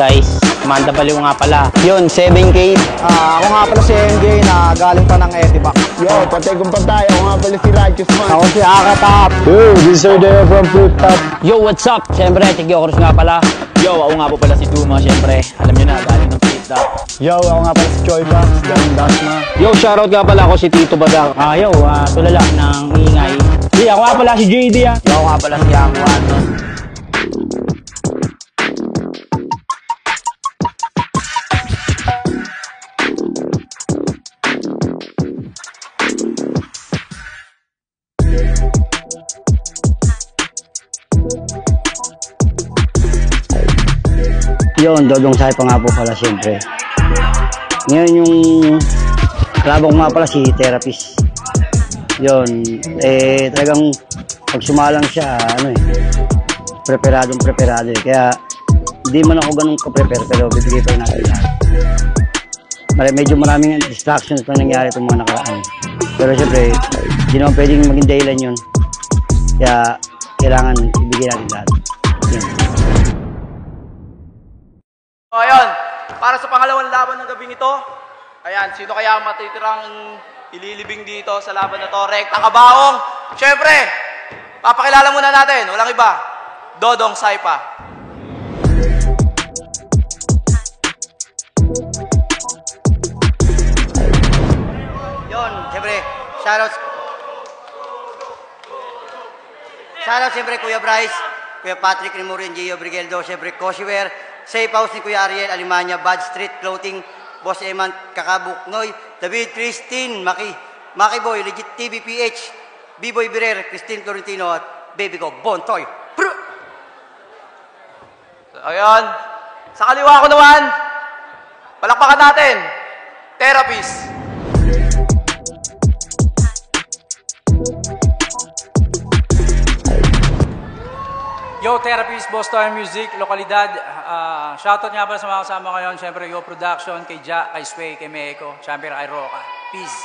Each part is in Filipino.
guys, Amanda Baliw nga pala. Yun, 7K. Ako nga pala si MJ na galing pa ng Etibac. Yo, patay kong patay. Ako nga pala si Righteous Man. Ako si Akatap. Yo, this is there from Fruit Top. Yo, what's up? Siyempre, Tigyo Cruz nga pala. Yo, ako nga po pala si Duma, siyempre. Alam nyo na, galing ng Fruit Top. Yo, ako nga pala si Choi Box, galing Dasma. Yo, shoutout nga pala ako si Tito Badak. Yo, tulala ng ingay. Ako nga pala si JD. Yo, ako nga pala si Angwan. Yun, Dodong Saipa nga po pala siyempre. Ngayon yung kalabang ko nga pala si Therapist. Yun, talagang pag sumalang siya, preparado eh. Kaya hindi man ako ganun ka-prepare pero bibigay pa rin natin lahat. Medyo maraming distractions na nangyari itong mga nakaraan. Pero siyempre, hindi naman pwedeng maging dahilan yun. Kaya kailangan ibigay natin lahat. Yun. O, ayun, para sa pangalawang laban ng gabing ito, ayan, sino kaya matitirang ililibing dito sa laban na to? Rekta Kabaong. Siyempre, papakilala muna natin, walang iba, Dodong Saipa. Yun, siyempre, shoutout siyempre Kuya Bryce, Kuya Patrick Remurin, Gio Brigeldo, siyempre Coshiwer, Safe House ni Kuya Ariel, Alimanya, Bad Street Clothing, Boss Eman, Kakabuk, Noy, David, Christine, Maki Boy, Legit TV PH, B-Boy Birer, Christine Florentino, at baby ko, Bon Toy. Ayun, sa kaliwa ko naman, palakpakan natin, Therapist. Yo, Therapist, Boss Toy Music, lokalidad. Shoutout nga pala sa mga kasama ngayon. Siyempre, Yo Production, kay Ja, kay Sway, kay Meiko, siyempre kay Roca. Peace.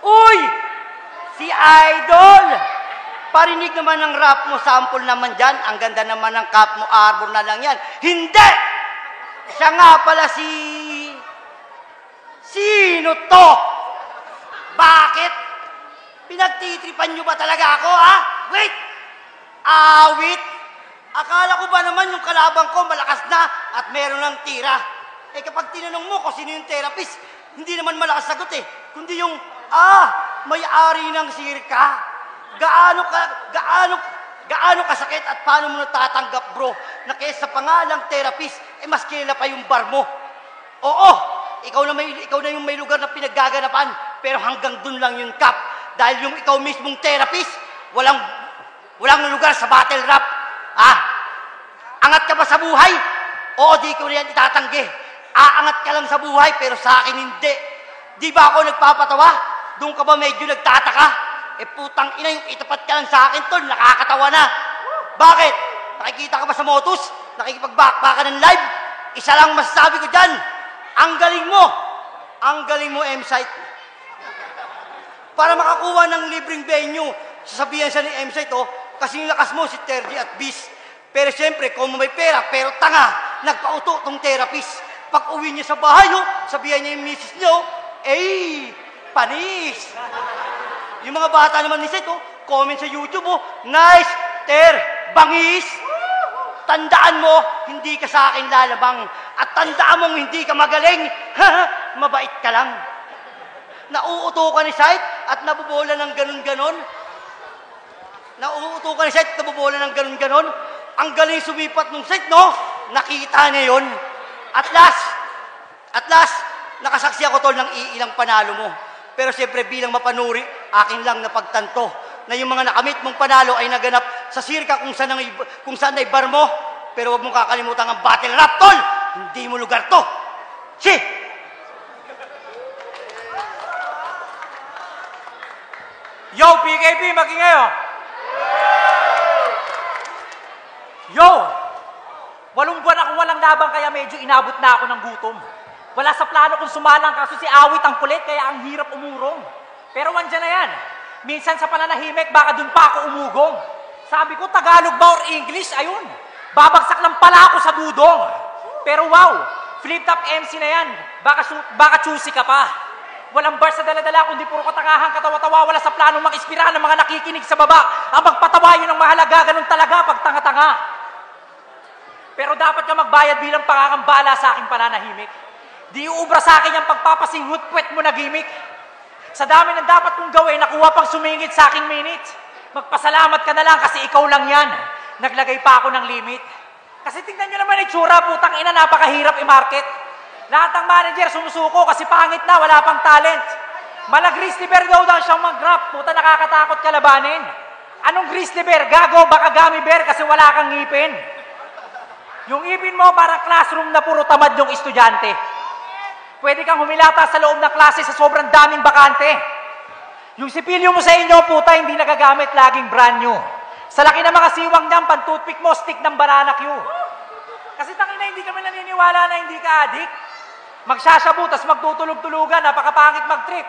Uy! Si Idol! Parinig naman ng rap mo, sample naman dyan. Ang ganda naman ng cap mo, arbor na lang yan. Hindi! Siya nga pala si... Sino to? Bakit? Pinagtitripan nyo ba talaga ako, ha? Wait! Awit! Akala ko ba naman yung kalabang ko malakas na at meron ng tira? Kapag tinanong mo kung sino yung therapist, hindi naman malakas sagot kundi yung, may-ari ng sirka. Gaano kasakit at paano mo natatanggap, bro, na kaysa pangalang therapist, mas kilala pa yung bar mo. Oo, ikaw na yung may lugar na pinaggaganapan, pero hanggang dun lang yung cap. Dahil yung ikaw mismong therapist, walang lugar sa battle rap. Angat ka ba sa buhay? Oo, di ko riyan itatanggi. Aangat ka lang sa buhay, pero sa akin hindi. Di ba ako nagpapatawa? Doon ka ba medyo nagtataka? Putang ina, yung itapat ka lang sa akin, tol, nakakatawa na. Bakit? Nakikita ka ba sa motos? Nakikipag-backbacka ng live? Isa lang masasabi ko dyan. Ang galing mo, M-Site. Para makakuha ng libreng venue, sasabihan siya ni M-Site, kasi yung lakas mo, si Terdy at Bis. Pero siyempre, kung may pera, pero tanga, nagpauto tong therapist. Pag uwi niya sa bahay, sabihan niya yung misis niyo, panis. Yung mga bata naman ni Seth, comment sa YouTube, nice, bangis. Tandaan mo, hindi ka sa akin lalabang. At tandaan mong hindi ka magaling. Mabait ka lang. Nauuto ka ni Seth at nabubola ng ganun-ganon. Ang galing sumipat nung Seth, no? Nakita niya yun. At last, nakasaksi ako, tol, ng iilang panalo mo. Pero siyempre bilang mapanuri, akin lang napagtanto na yung mga nakamit mong panalo ay naganap sa sirka kung saan ay bar mo. Pero huwag mong kakalimutan ang battle rap, tol! Hindi mo lugar to! Yo, PKP, magingayo! Yo! 8 buwan akong walang laban kaya medyo inabot na ako ng gutom. Wala sa plano kung sumalang kaso si Awit ang kulit kaya ang hirap umurong. Pero andyan na yan. Minsan sa pananahimik baka dun pa ako umugong. Sabi ko Tagalog ba or English? Ayun. Babagsak lang pala ako sa dudong. Pero wow, flip-top MC na yan. Baka choosy ka pa. Walang bar sa dala-dala kundi puro katangahan, katawa-tawa. Wala sa planong mag-ispira ng mga nakikinig sa baba. Ang magpatawa yun ang mahalaga. Ganun talaga pag tanga-tanga. Pero dapat ka magbayad bilang pangangambala sa aking pananahimik. Di uubra sa akin yung pagpapasinghut-pwet mo na gimmick. Sa dami ng dapat kong gawin, nakuha pang sumingit sa aking minute. Magpasalamat ka na lang kasi ikaw lang yan. Naglagay pa ako ng limit. Kasi tingnan nyo naman itsura, putang ina, napakahirap i-market. Lahat ng manager sumusuko kasi pangit na, wala pang talent. Malag-grizzly bear daw siyang mag-rap, puta nakakatakot kalabanin. Anong grizzly bear? Gago, baka gummy bear kasi wala kang ngipin. Yung ngipin mo para classroom na puro tamad yung estudyante. Pwede kang humilata sa loob ng klase sa sobrang daming bakante. Yung sipilyo mo sa inyo, puta, hindi nagagamit, laging brand new. Sa laki ng mga siwang niyan, pan-toothpick mo, stick ng banana Q. Kasi tangina, hindi kami naniniwala na hindi ka addict. Magsasyabu, tas magtutulog-tulugan, napakapangit mag-trip.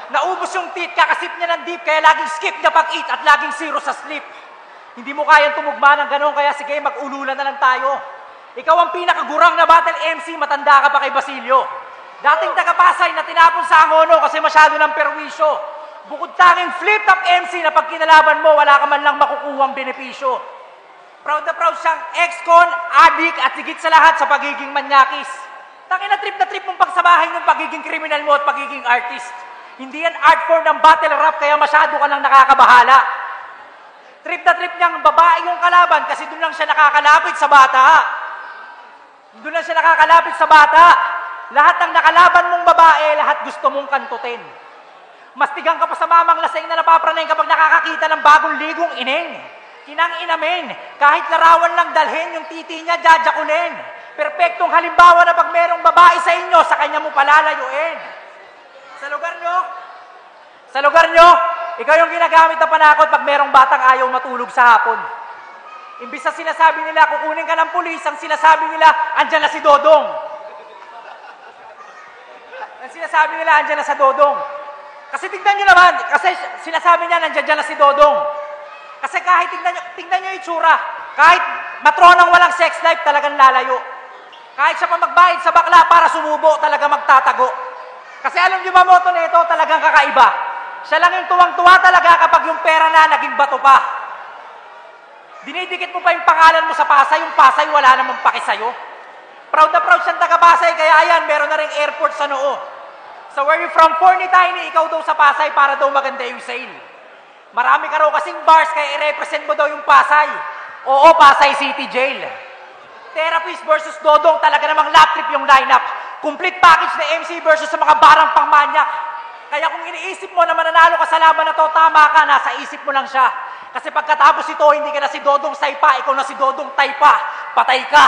Naubos yung teeth, kakasip niya ng deep, kaya laging skip na pag-eat at laging zero sa sleep. Hindi mo kayang tumugma ng ganon, kaya sige, mag-ululan na lang tayo. Ikaw ang pinakagurang na battle MC, matanda ka pa kay Basilio. Dating taga-Pasay na tinapon sa Angono kasi masyado ng perwisyo. Bukod tanging flip-top MC na pag kinalaban mo, wala ka man lang makukuhang benepisyo. Proud na proud siyang ex-con, addict at higit sa lahat sa pagiging manyakis. Tangin na trip mong pagsabahin yung pagiging kriminal mo at pagiging artist. Hindi yan art form ng battle rap kaya masyado ka lang nakakabahala. Trip na trip niyang babae yung kalaban kasi doon lang siya nakakalapit sa bata. Doon lang siya nakakalapit sa bata. Lahat ng nakalaban mong babae, lahat gusto mong kantutin. Mastigang ka pa sa mamang lasing na napapranay kapag nakakakita ng bagong ligong ineng. Kinang inamin, kahit larawan lang dalhin, yung titi niya jajakunin. Perpektong halimbawa na pag merong babae sa inyo, sa kanya mo palalayuin. Sa lugar nyo, ikaw yung ginagamit na panakot pag merong batang ayaw matulog sa hapon. Imbis na sinasabi nila, kukunin ka ng pulis, ang sinasabi nila, andyan na si Dodong. Ang sinasabi nila, andyan na sa Dodong. Kasi tignan nyo naman, kasi sinasabi niya, andyan na si Dodong. Kasi kahit tignan nyo yung itsura, kahit matronang walang sex life, talagang lalayo. Kahit siya pa magbayad sa bakla para sumubo, talaga magtatago. Kasi alam nyo ba, moto nito, talagang kakaiba. Siya lang yung tuwang-tuwa talaga kapag yung pera na naging bato pa. Dinidikit mo pa yung pangalan mo sa Pasay, yung Pasay wala namang paki sa'yo. Proud na proud siyang taga-Pasay, kaya ayan, meron na rin airport sa noo. So where you from, Forny Tiny, ikaw daw sa Pasay para daw maganda yung sale. Marami ka raw kasing bars, kaya i-represent mo daw yung Pasay. Oo, Pasay City Jail. Therapist versus Dodong, talaga namang lap trip yung lineup. Complete package na MC versus sa mga barang pangmanyak. Kaya kung iniisip mo na mananalo ka sa laban na to, tama ka, nasa isip mo lang siya. Kasi pagkatapos ito, hindi ka na si Dodong Saypa, ikaw na si Dodong Taypa. Patay ka.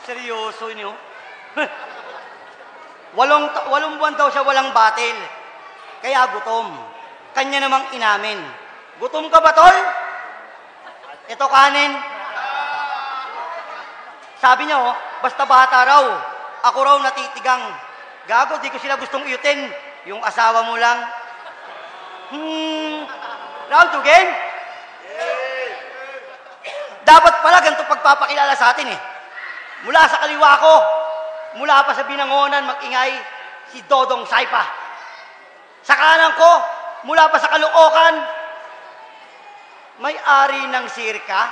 Seryoso niyo? 8 buwan daw siya walang battle. Kaya gutom. Kanya namang inamin. Gutom ka ba, tol? Ito kanin. Sabi niya, oh, basta bata raw. Ako raw natitigang. Gago, di ko sila gustong iyutin. Yung asawa mo lang. Round 2 game? Dapat pala ganito pagpapakilala sa atin eh. Mula sa kaliwa ko, mula pa sa Binangonan, mag-ingay si Dodong Saypa. Sa kanan ko, mula pa sa Caloocan, may-ari ng sirka.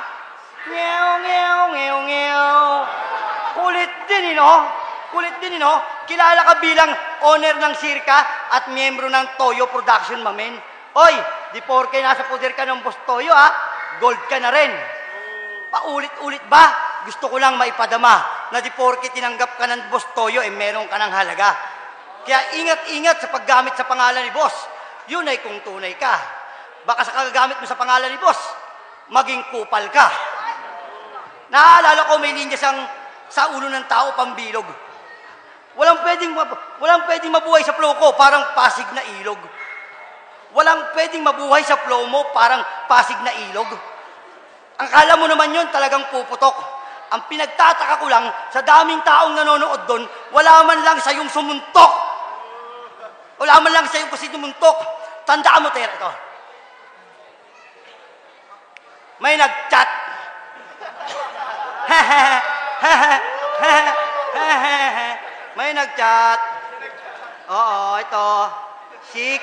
Ngew, ngew, ngew, ngew. Kulit din, Kulit din, Kilala ka bilang owner ng sirka at miyembro ng Toyo Production, mamen. Oy, di porke nasa poder ka ng Boss Toyo, ha? Gold ka na rin. Paulit-ulit ba? Gusto ko lang maipadama na di porke tinanggap ka ng Boss Toyo, meron ka ng halaga. Kaya ingat-ingat sa paggamit sa pangalan ni Boss. Yun ay kung tunay ka. Baka sa kagagamit mo sa pangalan ni Boss, maging kupal ka. Naalala ko may linya sa ulo ng tao pambilog. Walang pwedeng mabuhay sa flow ko, parang pasig na ilog. Walang pwedeng mabuhay sa flow mo, parang pasig na ilog. Ang kala mo naman yun, talagang puputok. Ang pinagtataka ko lang, sa daming taong nanonood doon, wala man lang sa yung sumuntok. Wala man lang sa yung kasi sumuntok. Tandaan mo, Tera, ito. May nag-chat. May nag-chat. Oo, ito. Si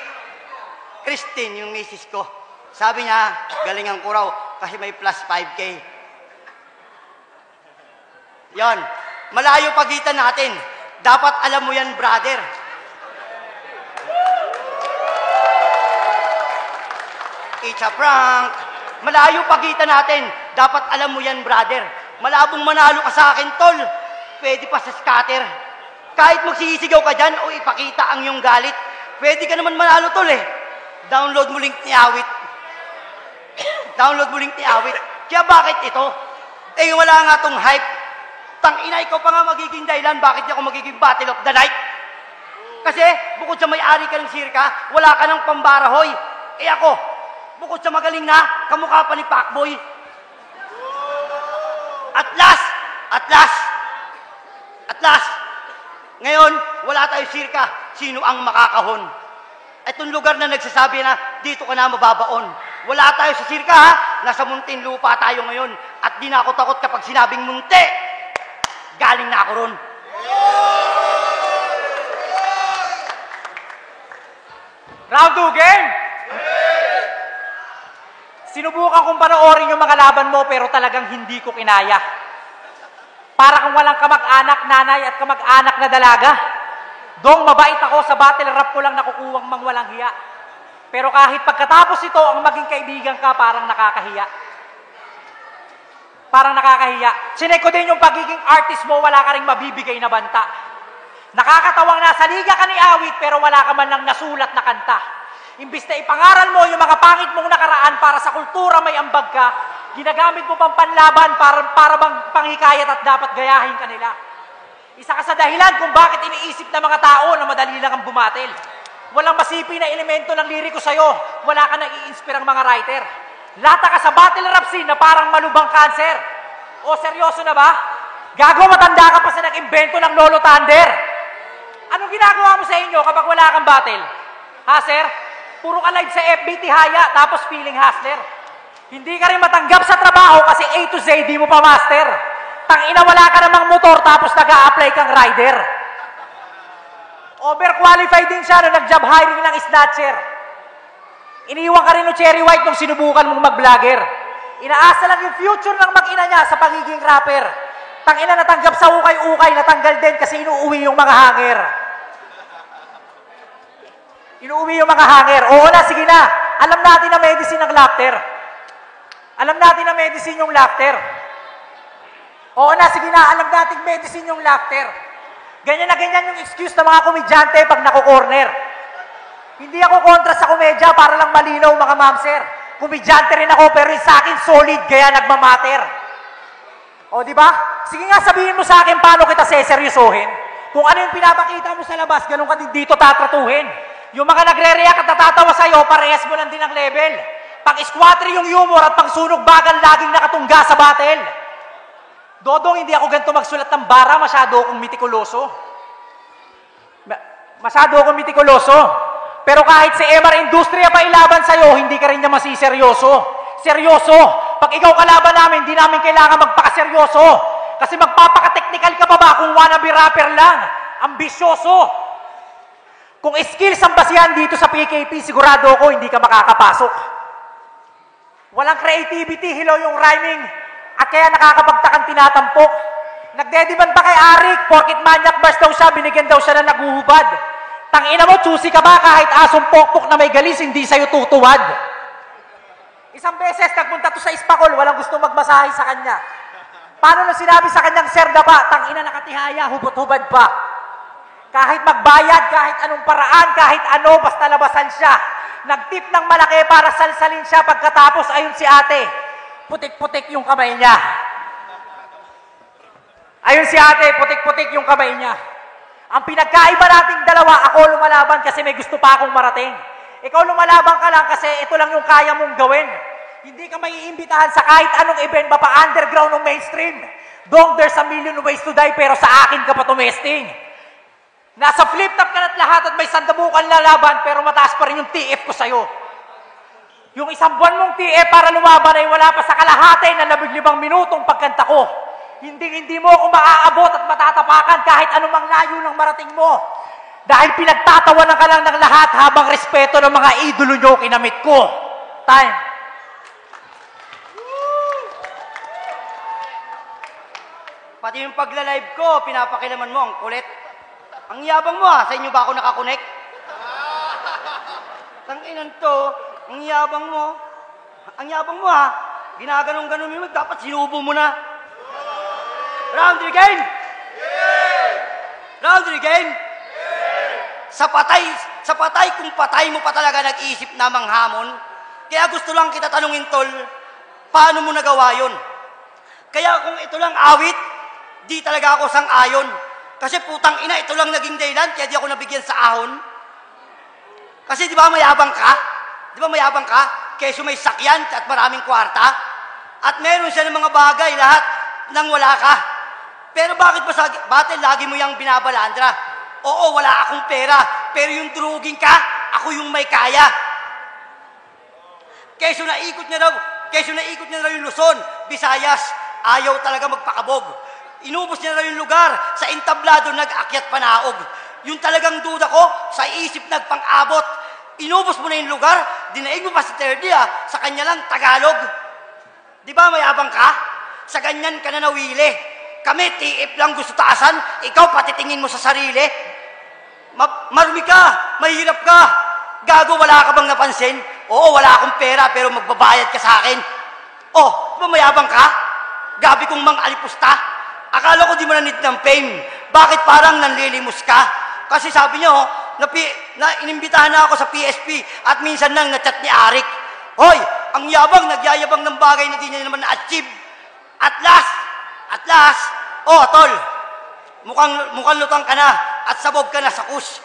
Christine, yung misis ko. Sabi niya, galingan ko raw kasi may plus 5K. Yon. Malayo pagitan natin. Dapat alam mo yan, brother. It's a prank. Malayo pagitan natin. Dapat alam mo yan, brother. Malabong manalo ka sa akin, tol. Pwede pa sa scatter. Kahit magsisigaw ka dyan o ipakita ang iyong galit, pwede ka naman manalo, tol, eh. Download mo link ni Awit. Download mo link ni Awit. Kaya bakit ito? Eh, wala nga tong hype. Tangina, ikaw pa nga magiging dahilan bakit ako magiging battle of the night. Kasi, bukod sa may-ari ka ng sirka, wala ka ng pambarahoy. Eh ako, bukod sa magaling na, kamukha pa ni Pacboy. At last, ngayon, wala tayo sirka. Sino ang makakahon? Itong lugar na nagsasabi na dito ka na mababaon. Wala tayo sa sirka, ha? Nasa Muntinlupa tayo ngayon. At di na ako takot kapag sinabing munti. Galing na ako ron. Round 2 game! Sinubukan kong panoorin yung mga laban mo pero talagang hindi ko kinaya. Para kung walang kamag-anak, nanay at kamag-anak na dalaga. Dong mabait ako, sa battle rap ko lang nakukuwang mangwalang hiya. Pero kahit pagkatapos ito, ang maging kaibigan ka, parang nakakahiya. Parang nakakahiya. Sinek ko din yung pagiging artist mo, wala ka rin mabibigay na banta. Nakakatawang nasa liga ka ni Awit, pero wala ka man lang nasulat na kanta. Imbis na ipangaral mo yung mga pangit mong nakaraan para sa kultura may ambag ka, ginagamit mo pang panlaban para bang panghikayat at dapat gayahin ka nila. Isa ka sa dahilan kung bakit iniisip ng mga tao na madali lang ang bumatil. Walang masipi na elemento ng liriko sa'yo. Wala ka nang i-inspirang mga writer. Lata ka sa battle rap scene na parang malubang cancer. O seryoso na ba? Gago, matanda ka pa sa nag-imbento ng Lolo Thunder. Anong ginagawa mo sa inyo kapag wala kang battle? Ha, sir? Puro ka live sa FB, tihaya, tapos feeling hustler. Hindi ka rin matanggap sa trabaho kasi A to Z, di mo pa master. Tangina, wala ka namang motor, tapos nag-a-apply kang rider. Overqualified din siya na nag-job hiring ng snatcher. Iniwan ka rin ng Cherry White nung sinubukan mong mag-vlogger. Inaasa lang yung future ng mag-ina niya sa pagiging rapper. Tangina, natanggap sa ukay-ukay, natanggal din kasi inuuwi yung mga hanger. Inuuwi yung mga hanger. Oo na, sige na. Alam natin na medicine ang laughter. Alam natin na medicine yung laughter. Oo na, sige na. Alam natin medicine yung laughter. Ganyan na ganyan yung excuse ng mga komedyante pag nako-corner. Hindi ako kontra sa komedya para lang malinaw mga ma'am sir. Komedyante rin ako pero sa akin solid kaya nagmamater. O di ba? Sige nga sabihin mo sa akin paano kita seseryosohin. Kung ano yung pinapakita mo sa labas, ganun ka din dito tatratuhin. Yung mga nagre-react at natatawa sa'yo, parehas mo lang din ang level. Pag-squatter yung humor at pag-sunog bagan laging nakatungga sa battle. Dodong, hindi ako ganito magsulat ng bara, masyado akong mitikuloso. Masyado akong mitikuloso. Pero kahit si MR Industria pa ilaban sa'yo, hindi ka rin niya masiseryoso. Seryoso. Pag ikaw kalaban namin, hindi namin kailangan magpakaseryoso. Kasi magpapaka-technical ka pa ba kung wannabe rapper lang? Ambisyoso. Kung skills ang basihan dito sa PKP, sigurado ako hindi ka makakapasok. Walang creativity, hilaw yung rhyming, at kaya nakakapagtakang tinatampok. Nagdediman pa kay Arik, porkit manyak bars daw siya, binigyan daw siya na naguhubad. Tangina mo, choosy ka ba kahit asong pokpok na may galis, hindi sa'yo tutuwad. Isang beses, nagpunta to sa Ispakol, walang gusto magmasahe sa kanya. Paano na sinabi sa kanyang serda pa, tangina nakatihaya, hubot-hubad pa. Kahit magbayad, kahit anong paraan, kahit ano, basta labasan siya. Nagtip ng malaki para salsalin siya pagkatapos ayun si ate. Putik-putik yung kamay niya. Ayun si ate, putik-putik yung kamay niya. Ang pinagkaiba nating dalawa, ako lumalaban kasi may gusto pa akong marating. Ikaw lumalaban ka lang kasi ito lang yung kaya mong gawin. Hindi ka maiimbitahan sa kahit anong event pa underground o mainstream. Dong, there's a million ways to die, pero sa akin ka pa tumesting. Nasa flip-top ka na't lahat at may sandabukan na laban, pero mataas pa rin yung TF ko sa'yo. Yung isang buwan mong TF para lumaban ay wala pa sa kalahati ng 15 minutong pagkanta ko. Hindi mo ako maaabot at matatapakan kahit anumang layo ng marating mo. Dahil pinagtatawanan ka lang ng lahat habang respeto ng mga idolo nyo kinamit ko. Time. Pati yung pagla-live ko, pinapakilaman mo, ang kulit. Ang yabang mo ha, sa inyo ba ako nakakonect? Tanginan to, ang yabang mo. Ang yabang mo ha, ginaganong-ganon mo, dapat sinubo mo na. Round again! Round again! Sa patay kung patay mo pa talaga nag-iisip na manghamon. Kaya gusto lang kita tanungin, tol, paano mo nagawa yun? Kaya kung ito lang awit, di talaga ako sang-ayon. Kasi putang ina, ito lang naging dahilan, kaya di ako nabigyan sa ahon. Kasi di ba mayabang ka? Di ba mayabang ka? Keso may sakyan at maraming kwarta. At meron siya ng mga bagay, lahat nang wala ka. Pero bakit ba sa battle, lagi mo yung binabalandra? Oo, wala akong pera, pero yung druging ka, ako yung may kaya. Keso naikot niya raw yung Luzon, Visayas, ayaw talaga magpakabog. Inubos niya raw yung lugar, sa entablado nag-akyat panaog. Yung talagang duda ko, sa isip nagpang-abot. Inubos mo na yung lugar, dinaig mo pa si Terdy sa kanya lang Tagalog. Di ba mayabang ka? Sa ganyan ka na nawili. Kami, TF lang gusto taasan, ikaw patitingin mo sa sarili. Marumi ka, mahirap ka. Gago, wala ka bang napansin? Oo, wala akong pera, pero magbabayad ka sa akin. Oh, di ba mayabang ka? Gabi kong mang alipusta. Akala ko di mo na need ng fame. Bakit parang nanlilimos ka? Kasi sabi niyo, inimbitahan na ako sa PSP at minsan nang na-chat ni Arik. Hoy, ang yabang, nagyayabang ng bagay na di niya naman na-achieve. At last, oh, tol, mukhang lutang ka na at sabog ka na sa kus.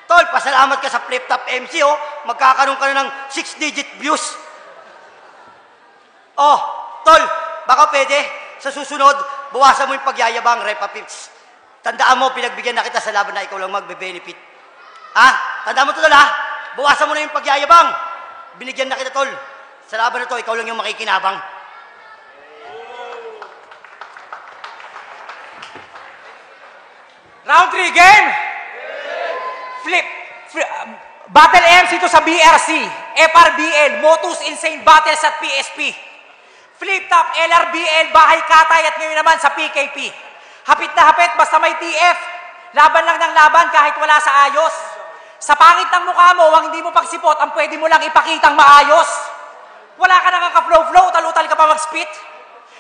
Tol, pasalamat ka sa flip-top MC, magkakaroon ka na ng 6-digit views. Oh, tol, baka pwede, sa susunod, bawasan mo yung pagyayabang, Repa Pips. Tandaan mo, pinagbigyan na kita sa laban na ikaw lang magbe-benefit. Tandaan mo ito, tol, bawasan mo na yung pagyayabang. Binigyan na kita, tol. Sa laban na ito, ikaw lang yung makikinabang. Round 3 game! Battle MC to sa BRC, FRBL, Motus Insane Battles at PSP. Flip-top, LRBL, Bahay Katay at ngayon naman sa PKP. Hapit na hapit, basta may TF. Laban lang ng laban kahit wala sa ayos. Sa pangit ng mukha mo, ang hindi mo pagsipot, ang pwede mo lang ipakitang maayos. Wala ka nang ka-flow-flow, talutal ka pa mag-spit.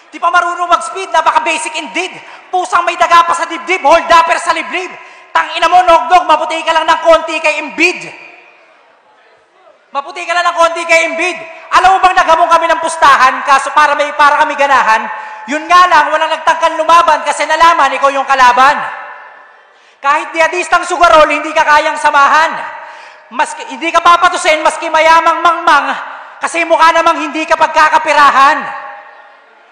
Di pa marunong mag-speed, napaka-basic indeed. Pusang may daga pa sa dibdib, hold upper sa liblib. Tangina mo, nogdog, maputi ka lang ng konti kay Embiid. Maputi ka lang ng konti kay Embiid. Alam mo bang naghamong kami ng pustahan, kaso para kami ganahan? Yun nga lang, walang nagtangkan lumaban kasi nalaman ikaw yung kalaban. Kahit diadistang sugarol, hindi ka kayang samahan. Hindi ka papatusin, maski mayamang mangmang, kasi mukha namang hindi ka pagkakapirahan.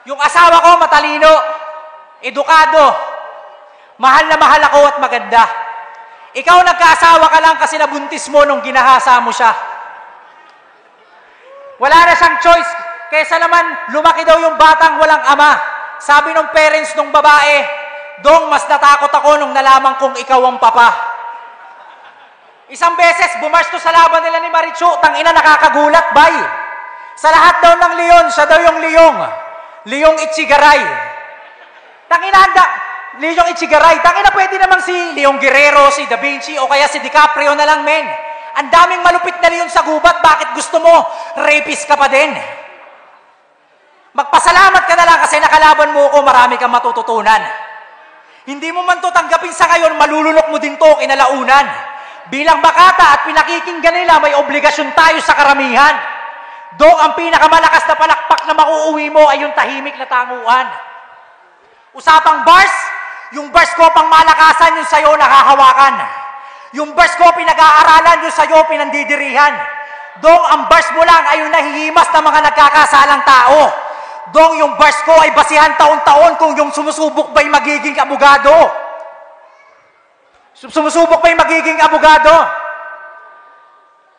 Yung asawa ko, matalino, edukado, mahal na mahal ako at maganda. Ikaw nagkaasawa ka lang kasi nabuntis mo nung ginahasa mo siya. Wala na siyang choice, kaysa naman lumaki daw yung batang walang ama. Sabi ng parents nung babae, Dong, mas natakot ako nung nalaman kong ikaw ang papa. Isang beses, bumarsto sa laban nila ni Marichu, tangina nakakagulat, bay. Sa lahat daw ng leon, siya daw yung Leong Ichigaray. Tangina, Leong Ichigaray. Tangina, pwede namang si Leong Guerrero, si Da Vinci, o kaya si DiCaprio na lang, men. Ang daming malupit na leon sa gubat, bakit gusto mo? Rapist ka pa din. Magpasalamat ka na lang kasi nakalaban mo ko, marami kang matututunan. Hindi mo man to tanggapin sa ngayon, malulunok mo din to kinalaunan. Bilang makata at pinakikinggan nila, may obligasyon tayo sa karamihan. Dong, ang pinakamalakas na palakpak na makuuwi mo ay yung tahimik na tanguan. Usapang bars, yung bars ko pang malakasan, yung sayo nakahawakan. Yung bars ko pinag-aaralan, yung sayo pinandidirihan. Dong, ang bars mo lang ay yung nahihimas ng mga nagkakasalang tao. Dong, yung bars ko ay basihan taon-taon kung yung sumusubok ba'y magiging abogado. Sumusubok ba'y magiging abogado?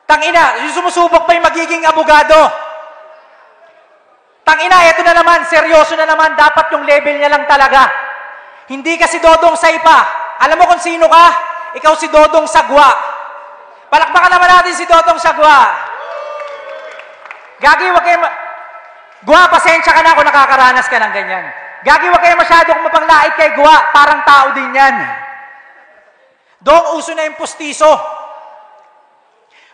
Tangina, yung sumusubok ba'y magiging abogado? Tangina, eto na naman, seryoso na naman, dapat yung level niya lang talaga. Hindi ka si Dodong Saipa. Alam mo kung sino ka? Ikaw si Dodong Sagwa. Palakpakan naman natin si Dodong Sagwa. Gagi, wag kayo... Gwa, pasensya ka na kung nakakaranas ka ng ganyan. Gagi, wag kayo masyadong mapanglait kay Gwa. Parang tao din yan. Dong, uso na yung pustiso.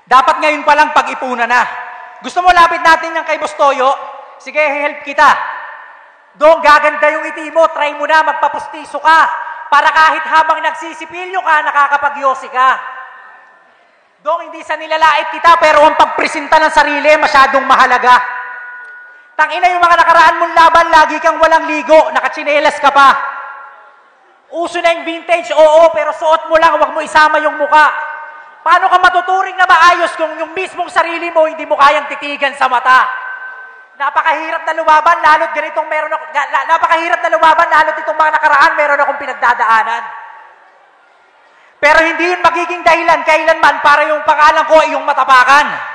Dapat ngayon palang pag-ipunan na. Gusto mo lapit natin yung kay Bostoyo? Sige, help kita. Dong, gaganda yung iti mo. Try mo na, magpapustiso ka. Para kahit habang nagsisipilyo ka, nakakapagyosi ka. Dong, hindi sa nilalait kita, pero ang pagpresenta ng sarili, masyadong mahalaga. Tangina yung mga nakaraan mong laban, lagi kang walang ligo, nakatsinelas ka pa. Uso na yung vintage, oo, pero suot mo lang, wag mo isama yung muka. Paano ka matuturing na maayos kung yung mismong sarili mo hindi mo kayang titigan sa mata? Napakahirap na lumaban, lalo't ganitong meron ako, napakahirap na lumaban, lalo't itong mga nakaraan, meron akong pinagdadaanan. Pero hindi yun magiging dahilan kailanman para yung pangalan ko ay yung matapakan.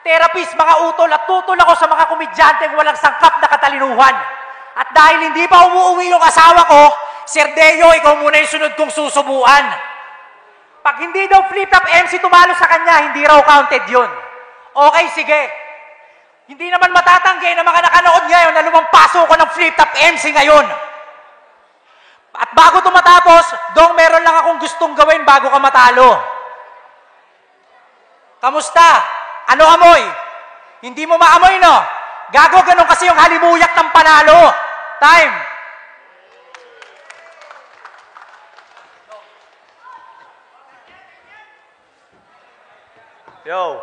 Therapist, mga utol at tutol ako sa mga komedyanteng walang sangkap na katalinuhan. At dahil hindi pa umuwi yung asawa ko, Sir Deo, ikaw muna yung sunod kong susubuan. Pag hindi daw flip-top MC tumalo sa kanya, hindi raw counted yun. Okay, sige. Hindi naman matatanggi na mga nakanood ngayon na lumampaso ko ng flip-top MC ngayon. At bago ito matapos, Dong, meron lang akong gustong gawin bago ka matalo. Kamusta? Ano amoy? Hindi mo maamoy, no? Gago, ganun kasi yung halimuyak ng panalo. Time. Yo!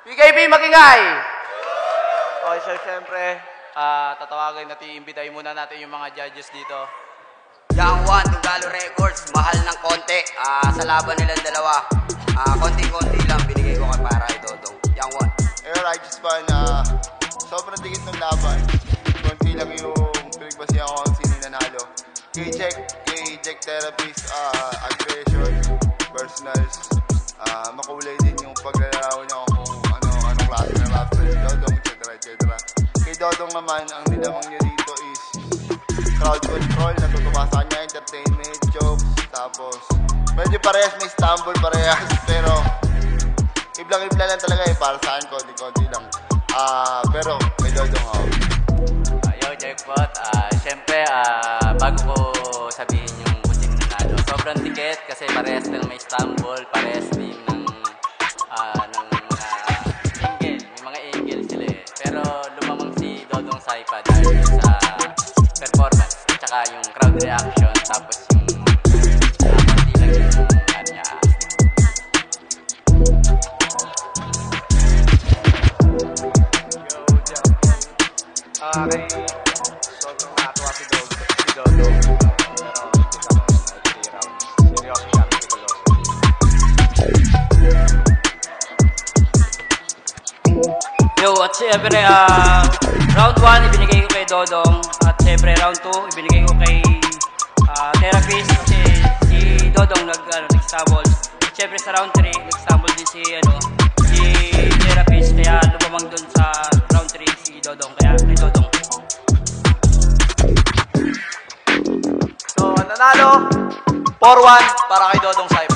PKP, magingay! Okay, so syempre, tatawagin natin, imbitahin muna natin yung mga judges dito. Yang One, Tugalo Records, mahal ng konti. Sa laban nilang dalawa, konti-konti lang binigay ko kay para kay Dodong. Yang One. Righteous Fan, sobrang dikit ng laban. Konti lang yung pinagbasihan ko kung sino nanalo. Kay Jack Therapist, aggression, personals, makulay din yung paglalaro niya kung anong klase na rapper ni Dodong, etc. Kay Dodong naman, ang nilamang niya dito is crowd control, natutuwa sa kanya, entertainment, jokes, tapos medyo parehas, may stumble parehas, pero iblang-ibla lang talaga para sa akin, konti-konti lang. Pero may Dodong ako. Yo, Jackpot. Siyempre, bago ko sabihin yung kung sino nanalo, sobrang dikit kasi parehas din may stumble, parehas din ng angle. May mga angle sila eh. Pero lumamang si Dodong Saipa dahil sa performance, tsaka yung crowd reaction, tapos yung konti lang yung kanya. Okay, sobrang nakatuwa si Dodong. Pero kita mo, 3 rounds. Seryoso siya, meticuloso. Yo, at siyempre, round 1 ibinigay ko kay Dodong. At siyempre, round 2 ibinigay ko kay Therapist. Kasi si Dodong nag-stumble. At siyempre sa round 3, nag-stumble din si Therapist. Kaya lumamang dun sa round 3 si Dodong. Kaya kay Dodong. So, nanalo, 4-1 para kay Dodong Saipa.